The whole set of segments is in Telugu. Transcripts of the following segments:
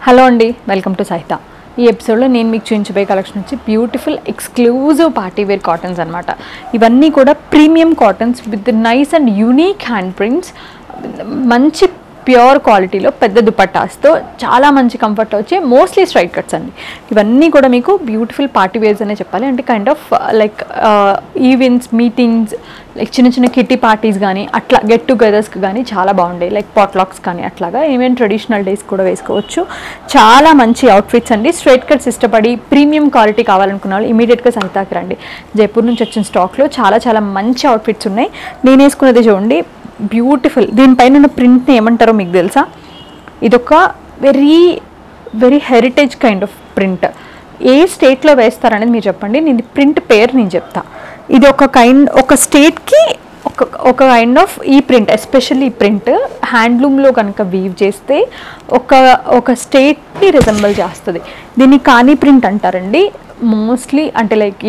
హలో అండి, వెల్కమ్ టు సహిత. ఈ ఎపిసోడ్లో నేను మీకు చూపించబోయే కలెక్షన్ వచ్చి beautiful exclusive party wear cottons అనమాట. ఇవన్నీ కూడా premium cottons with nice and unique hand prints, మంచి ప్యూర్ క్వాలిటీలో పెద్ద దుపట్టాస్తో చాలా మంచి కంఫర్ట్ వచ్చే మోస్ట్లీ స్ట్రైట్ కట్స్ అండి. ఇవన్నీ కూడా మీకు బ్యూటిఫుల్ పార్టీ వేర్స్ అనే చెప్పాలి. అంటే kind of like events, meetings, like చిన్న చిన్న కిట్టి పార్టీస్ కానీ అట్లా గెట్ టుగెదర్స్కి కానీ చాలా బాగుంటాయి. లైక్ పాట్లాక్స్ కానీ అట్లాగా ఈవెన్ ట్రెడిషనల్ డేస్ కూడా వేసుకోవచ్చు. చాలా మంచి అవుట్ఫిట్స్ అండి. స్ట్రైట్ కట్స్ ఇష్టపడి ప్రీమియం క్వాలిటీ కావాలనుకున్న వాళ్ళు ఇమీడియట్గా సహితాకి రండి. జైపూర్ నుంచి వచ్చిన స్టాక్లో చాలా చాలా మంచి అవుట్ఫిట్స్ ఉన్నాయి. నేను వేసుకున్నది చూడండి, బ్యూటిఫుల్. దీనిపైన ఉన్న ప్రింట్ని ఏమంటారో మీకు తెలుసా? ఇదొక very very heritage kind of print. ఏ స్టేట్లో వేస్తారనేది మీరు చెప్పండి, నేను ప్రింట్ పేరు నేను చెప్తా. ఇది ఒక స్టేట్కి ఒక కైండ్ ఆఫ్ ఈ ప్రింట్, ఎస్పెషల్లీ ఈ ప్రింట్ హ్యాండ్లూమ్లో కనుక వీవ్ చేస్తే ఒక స్టేట్ని రిజెంబుల్ చేస్తుంది. దీన్ని కానీ ప్రింట్ అంటారండి మోస్ట్లీ. అంటే లైక్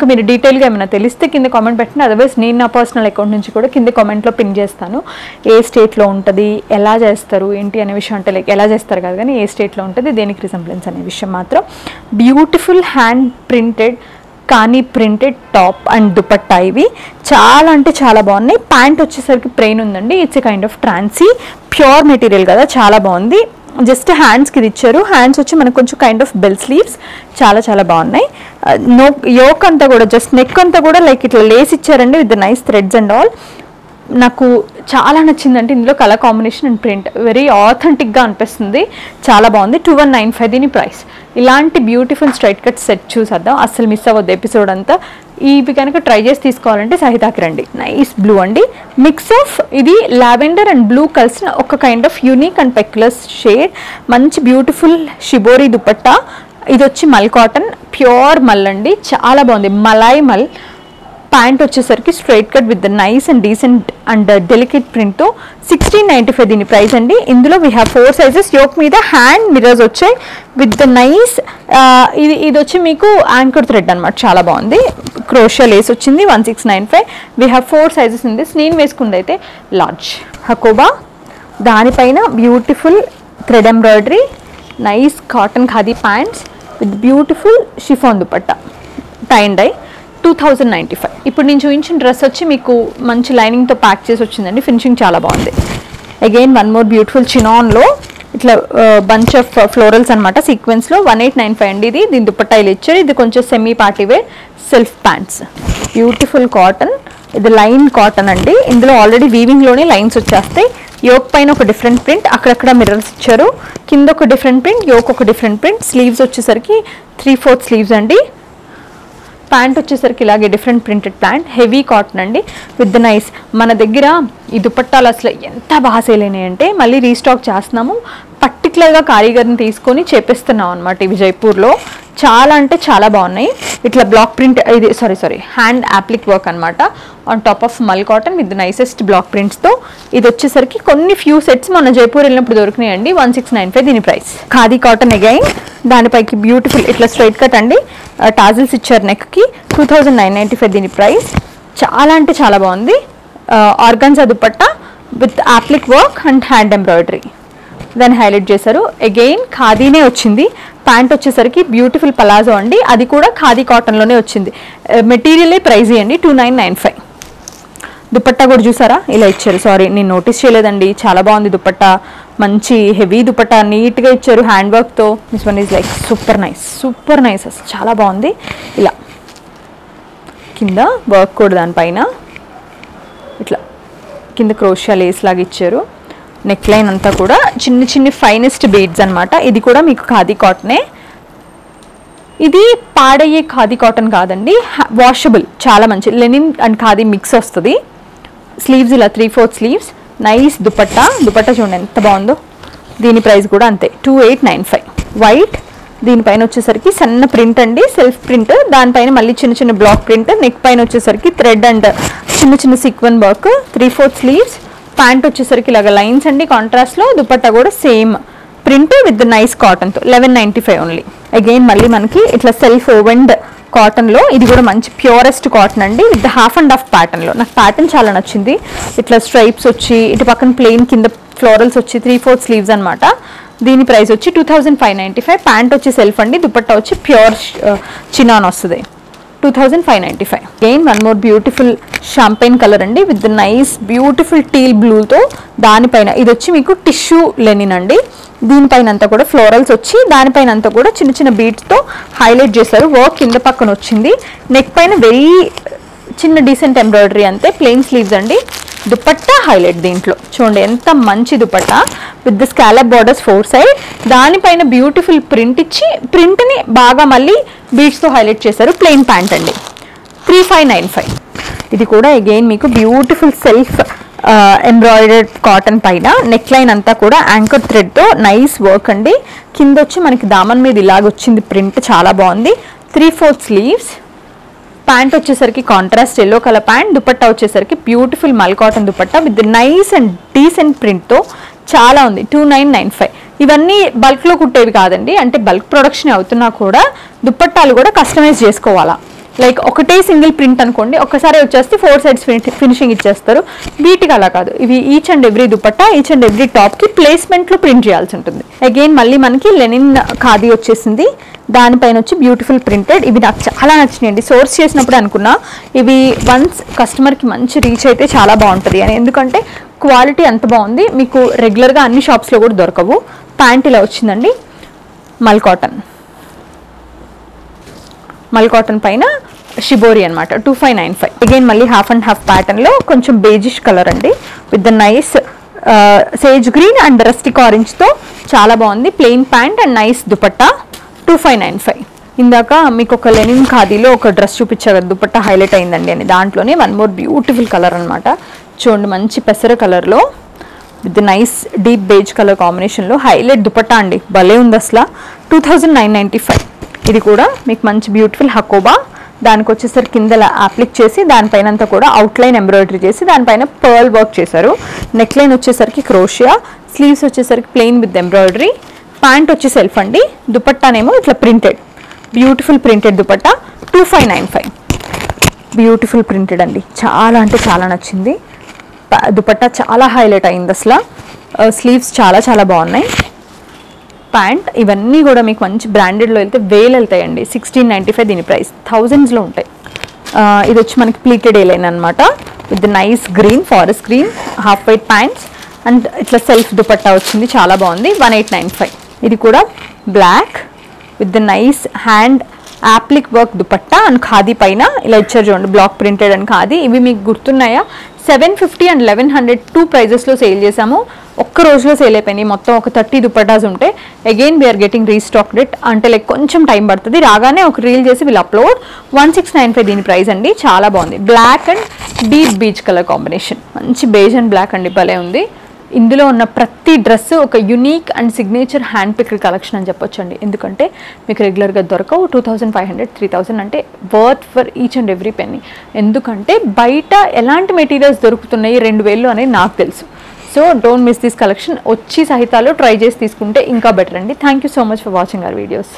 మీరు డీటెయిల్గా ఏమైనా తెలిస్తే కింద కామెంట్ పెట్టండి. అదర్వైజ్ నేను నా పర్సనల్ అకౌంట్ నుంచి కూడా కింద కామెంట్లో పిన్ చేస్తాను. ఏ స్టేట్లో ఉంటుంది, ఎలా చేస్తారు ఏంటి అనే విషయం. అంటే లైక్ ఎలా చేస్తారు కాదు కానీ ఏ స్టేట్లో ఉంటుంది, దేనికి రిజెంబ్లెన్స్ అనే విషయం మాత్రం. బ్యూటిఫుల్ హ్యాండ్ ప్రింటెడ్ కానీ ప్రింటెడ్ టాప్ అండ్ దుపట్టా. ఇవి చాలా అంటే చాలా బాగున్నాయి. ప్యాంట్ వచ్చేసరికి ప్లెయిన్ ఉందండి. ఇట్స్ ఎ కైండ్ ఆఫ్ ట్రాన్సీ, ప్యూర్ మెటీరియల్ కదా, చాలా బాగుంది. జస్ట్ హ్యాండ్స్కి ఇది ఇచ్చారు. హ్యాండ్స్ వచ్చి మనకు కొంచెం కైండ్ ఆఫ్ బెల్ స్లీవ్స్, చాలా చాలా బాగున్నాయి. యోక్ అంతా కూడా జస్ట్ నెక్ అంతా కూడా లైక్ ఇట్లా లేస్ ఇచ్చారండి with nice threads and all. నాకు చాలా నచ్చిందంటే ఇందులో colour combination and print very ఆథెంటిక్గా అనిపిస్తుంది. చాలా బాగుంది. 2195 దీని ప్రైస్. ఇలాంటి బ్యూటిఫుల్ స్ట్రైట్ కట్ సెట్ చూసేద్దాం, అస్సలు మిస్ అవ్వద్దు ఎపిసోడ్ అంతా. ఇవి కనుక ట్రై చేసి తీసుకోవాలంటే సహితాకి రండి. నైస్ బ్లూ అండి, మిక్స్ ఆఫ్ ఇది లావెండర్ అండ్ బ్లూ కలిసిన ఒక kind of unique and peculiar shade. మంచి బ్యూటిఫుల్ షిబోరి దుపట్టా. ఇది వచ్చి మల్ కాటన్, ప్యూర్ మల్ అండి, చాలా బాగుంది. మలాయ్ మల్. ప్యాంట్ వచ్చేసరికి straight cut with the nice and decent and delicate ప్రింట్తో 1695 దీని ప్రైస్ అండి. ఇందులో వీ హ్యావ్ 4 సైజెస్. యోక్ మీద హ్యాండ్ మిర్రర్స్ వచ్చాయి విత్ ద నైస్. ఇది వచ్చి మీకు యాంకర్ థ్రెడ్ అనమాట, చాలా బాగుంది. క్రోషియా లేస్ వచ్చింది. 1695. We have 4 sizes in this. నేను వేసుకుంది అయితే లార్జ్ హకోబా. దానిపైన beautiful thread embroidery, nice cotton khadi pants with beautiful chiffon dupatta, tie and dye. 2095. ఇప్పుడు నేను చూపించిన డ్రెస్ వచ్చి మీకు మంచి లైనింగ్తో ప్యాక్ చేసి వచ్చిందండి. ఫినిషింగ్ చాలా బాగుంది. అగైన్ వన్ మోర్ బ్యూటిఫుల్ చినాన్లో ఇట్లా బంచ్ ఆఫ్ ఫ్లోరల్స్ అనమాట సీక్వెన్స్లో. 1895 అండి ఇది. దీని దుపట్టా ఇలా ఇచ్చారు. ఇది కొంచెం semi party wear self pants. Beautiful cotton, ఇది లైన్ కాటన్ అండి. ఇందులో ఆల్రెడీ వీవింగ్లోనే లైన్స్ వచ్చేస్తాయి. యోక్ పైన ఒక డిఫరెంట్ ప్రింట్, అక్కడక్కడ మిర్రర్స్ ఇచ్చారు. కింద ఒక డిఫరెంట్ ప్రింట్, యోక్ ఒక డిఫరెంట్ ప్రింట్. స్లీవ్స్ వచ్చేసరికి 3/4 స్లీవ్స్ అండి. ప్యాంట్ వచ్చేసరికి ఇలాగే different printed pant, heavy cotton అండి విత్ నైస్. మన దగ్గర ఈ దుపట్టాలు అసలు ఎంత బాగా సేల్ అయినాయి అంటే మళ్ళీ రీస్టాక్ చేస్తున్నాము. పర్టికులర్గా కారీగర్ని తీసుకొని చేపిస్తున్నాం అనమాట ఇవి జైపూర్లో. చాలా అంటే చాలా బాగున్నాయి. ఇట్లా బ్లాక్ ప్రింట్, ఇది సారీ హ్యాండ్ యాప్లిక్ వర్క్ అనమాట ఆన్ టాప్ ఆఫ్ మల్ కాటన్ విత్ నైసెస్ట్ బ్లాక్ ప్రింట్స్తో. ఇది వచ్చేసరికి కొన్ని ఫ్యూ సెట్స్ మన జైపూర్ వెళ్ళినప్పుడు దొరికినాయండి. 1695 దీని ప్రైస్. Khadi cotton again. దానిపైకి బ్యూటిఫుల్ ఇట్లా స్ట్రైట్ కట్ అండి, టాజిల్స్ ఇచ్చారు నెక్కి. 2995 దీని ప్రైస్. చాలా అంటే చాలా బాగుంది. Organza dupatta with applique work and hand embroidery దాన్ని హైలైట్ చేశారు. అగైన్ ఖాదీనే వచ్చింది. ప్యాంట్ వచ్చేసరికి బ్యూటిఫుల్ పలాజో అండి, అది కూడా ఖాదీ కాటన్లోనే వచ్చింది. మెటీరియలే ప్రైజ్ అండి 2995. దుపట్టా కూడా చూసారా ఇలా ఇచ్చారు. సారీ నేను నోటీస్ చేయలేదండి. చాలా బాగుంది దుపట్టా, మంచి హెవీ దుపట్టా, నీట్గా ఇచ్చారు హ్యాండ్ వర్క్తో. This one is like super nice అసలు చాలా బాగుంది. ఇలా కింద వర్క్ కూడా దానిపైన ఇట్లా కింద క్రోషియా లేస్ లాగా ఇచ్చారు. నెక్ లైన్ అంతా కూడా చిన్న ఫైనెస్ట్ బీడ్స్ అనమాట. ఇది కూడా మీకు ఖాదీ కాటనే. ఇది పాడయ్యే ఖాదీ కాటన్ కాదండి, వాషబుల్, చాలా మంచి లెనిన్ అండ్ ఖాదీ మిక్స్ వస్తుంది. స్లీవ్స్ ఇలా 3/4 స్లీవ్స్. నైస్ దుపట్టా చూడండి ఎంత బాగుందో. దీని ప్రైస్ కూడా అంతే 2895. వైట్. దీనిపైన వచ్చేసరికి సన్న ప్రింట్ అండి, సెల్ఫ్ ప్రింట్. దానిపైన మళ్ళీ చిన్న బ్లాక్ ప్రింట్. నెక్ పైన వచ్చేసరికి థ్రెడ్ అండ్ చిన్న సీక్వెన్ వర్క్. 3/4 స్లీవ్స్. ప్యాంట్ వచ్చేసరికి ఇలాగ లైన్స్ అండి కాంట్రాస్ట్లో. దుపట్టా కూడా సేమ్ ప్రింట్ విత్ నైస్ కాటన్తో 1195 ఓన్లీ. అగైన్ మళ్ళీ మనకి ఇట్లా సెల్ఫ్ ఓవెండ్ కాటన్లో. ఇది కూడా మంచి ప్యూరెస్ట్ కాటన్ అండి విత్ హాఫ్ అండ్ హాఫ్ ప్యాటర్న్లో. నాకు ప్యాటర్న్ చాలా నచ్చింది. ఇట్లా స్ట్రైప్స్ వచ్చి ఇటు పక్కన ప్లెయిన్ కింద ఫ్లోరల్స్ వచ్చి 3/4 స్లీవ్స్ అనమాట. దీని ప్రైస్ వచ్చి 2595. ప్యాంట్ వచ్చి సెల్ఫ్ అండి, దుపట్టా వచ్చి ప్యూర్ చినాన్ వస్తుంది, 2595. Again one more beautiful champagne colour అండి విత్ నైస్ బ్యూటిఫుల్ టీల్ బ్లూతో. దానిపైన ఇది వచ్చి మీకు టిష్యూ లెనిన్ అండి, దీనిపైన అంతా కూడా ఫ్లోరల్స్ వచ్చి దానిపైన అంతా కూడా చిన్న చిన్న బీట్స్తో హైలైట్ చేశారు. వర్క్ కింద పక్కన వచ్చింది, నెక్ పైన వెరీ చిన్న డీసెంట్ ఎంబ్రాయిడరీ అంతే, ప్లెయిన్ స్లీవ్స్ అండి. దుపట్టా హైలైట్ దీంట్లో చూడండి ఎంత మంచి dupatta with the scallop borders 4 side. దానిపైన బ్యూటిఫుల్ ప్రింట్ ఇచ్చి ప్రింట్ని బాగా మళ్ళీ బీడ్స్తో హైలైట్ చేశారు. ప్లెయిన్ ప్యాంట్ అండి, 3595. ఇది కూడా అగైన్ మీకు బ్యూటిఫుల్ సెల్ఫ్ ఎంబ్రాయిడర్డ్ కాటన్ పైన నెక్ లైన్ అంతా కూడా యాంకర్ థ్రెడ్తో నైస్ వర్క్ అండి. కింద వచ్చి మనకి దామన్ మీద ఇలాగ వచ్చింది ప్రింట్, చాలా బాగుంది. 3/4 స్లీవ్స్. ప్యాంట్ వచ్చేసరికి contrast yellow colour pant, dupatta వచ్చేసరికి beautiful mul cotton dupatta with nice and decent ప్రింట్తో చాలా ఉంది. 2995. ఇవన్నీ బల్క్లో కుట్టేవి కాదండి, అంటే బల్క్ ప్రొడక్షన్ అవుతున్నా కూడా దుపట్టాలు కూడా కస్టమైజ్ చేసుకోవాలా. లైక్ ఒకటే సింగిల్ ప్రింట్ అనుకోండి, ఒక్కసారి వచ్చేస్తే 4 సైడ్స్ ఫినిషింగ్ ఇచ్చేస్తారు. వీటికి అలా కాదు, ఇవి each and every dupatta each and every టాప్కి ప్లేస్మెంట్లో ప్రింట్ చేయాల్సి ఉంటుంది. అగైన్ మళ్ళీ మనకి లెనిన్ ఖాదీ వచ్చేసింది, దానిపైన వచ్చి బ్యూటిఫుల్ ప్రింటెడ్. ఇవి నాకు చాలా నచ్చినాయండి, సోర్స్ చేసినప్పుడు అనుకున్నా ఇవి వన్స్ కస్టమర్కి మంచి రీచ్ అయితే చాలా బాగుంటుంది అని, ఎందుకంటే క్వాలిటీ అంత బాగుంది, మీకు రెగ్యులర్గా అన్ని షాప్స్లో కూడా దొరకవు. ప్యాంట్ ఇలా వచ్చిందండి, మల్ కాటన్ పైన షిబోరి అనమాట, 2595. అగైన్ మళ్ళీ హాఫ్ అండ్ హాఫ్ ప్యాటర్న్లో కొంచెం బేజిష్ కలర్ అండి with the nice sage green and rustic ఆరెంజ్తో చాలా బాగుంది. Plain pant and nice dupatta, 2595. ఇందాక మీకు ఒక లెనిన్ ఖాదీలో ఒక డ్రెస్ చూపించా కదా, దుపట్టా హైలైట్ అయిందండి అని, దాంట్లోనే వన్ మోర్ బ్యూటిఫుల్ కలర్ అనమాట. చూడండి మంచి పెసర కలర్లో with nice deep beige colour కాంబినేషన్లో హైలైట్ దుపట్టా అండి, భలే ఉంది అసలు. 2995. ఇది కూడా మీకు మంచి బ్యూటిఫుల్ హకోబా, దానికి వచ్చేసరికి కింద అప్లిక్ చేసి దానిపైన అంతా కూడా అవుట్లైన్ ఎంబ్రాయిడరీ చేసి దానిపైన పర్ల్ వర్క్ చేశారు. నెక్ లైన్ వచ్చేసరికి క్రోషియా, స్లీవ్స్ వచ్చేసరికి ప్లెయిన్ విత్ ఎంబ్రాయిడరీ. ప్యాంట్ వచ్చి సెల్ఫ్ అండి, దుపట్టానేమో ఇట్లా printed, beautiful printed dupatta, 2595. Beautiful printed అండి, చాలా అంటే చాలా నచ్చింది. దుపట్టా చాలా హైలైట్ అయింది అసలు, స్లీవ్స్ చాలా చాలా బాగున్నాయి. ప్యాంట్ ఇవన్నీ కూడా మీకు మంచి బ్రాండెడ్లో వెళ్తే వేలు వెళ్తాయండి. 1695 దీని ప్రైస్, థౌజండ్స్లో ఉంటాయి. ఇది వచ్చి మనకి ప్లీటెడ్ ఏ లైన్ అనమాట with nice green, forest green, half white pants and ఇట్లా సెల్ఫ్ దుపట్టా వచ్చింది, చాలా బాగుంది. 1895. ఇది కూడా black with the nice hand applique work dupatta and khadi పైన ఇలా ఇచ్చారు చూడండి, బ్లాక్ ప్రింటెడ్ అండ్ ఖాదీ. ఇవి మీకు గుర్తున్నాయా? 750 అండ్ 1100 2 ప్రైజెస్లో సేల్ చేసాము, ఒక్క రోజులో సేల్ అయిపోయినాయి. మొత్తం ఒక 30 దుపట్టాస్ ఉంటాయి. Again we're getting restocked it, అంటే లైక్ కొంచెం టైం పడుతుంది, రాగానే ఒక రీల్ చేసి వీళ్ళు అప్లోడ్. 1695 దీని ప్రైస్ అండి, చాలా బాగుంది. Black and deep beach colour combination, మంచి బేజ్ అండ్ బ్లాక్ అండి, భలే ఉంది. ఇందులో ఉన్న ప్రతి డ్రెస్ ఒక unique and signature hand picked collection అని చెప్పొచ్చు అండి, ఎందుకంటే మీకు రెగ్యులర్గా దొరకవు. 2500 3000 అంటే worth for each and every penny. ఎందుకంటే బయట ఎలాంటి మెటీరియల్స్ దొరుకుతున్నాయి 2000 అనేది నాకు తెలుసు. So don't miss this collection. వచ్చి సహితాలు ట్రై చేసి తీసుకుంటే ఇంకా బెటర్ అండి. Thank you so much for watching our videos.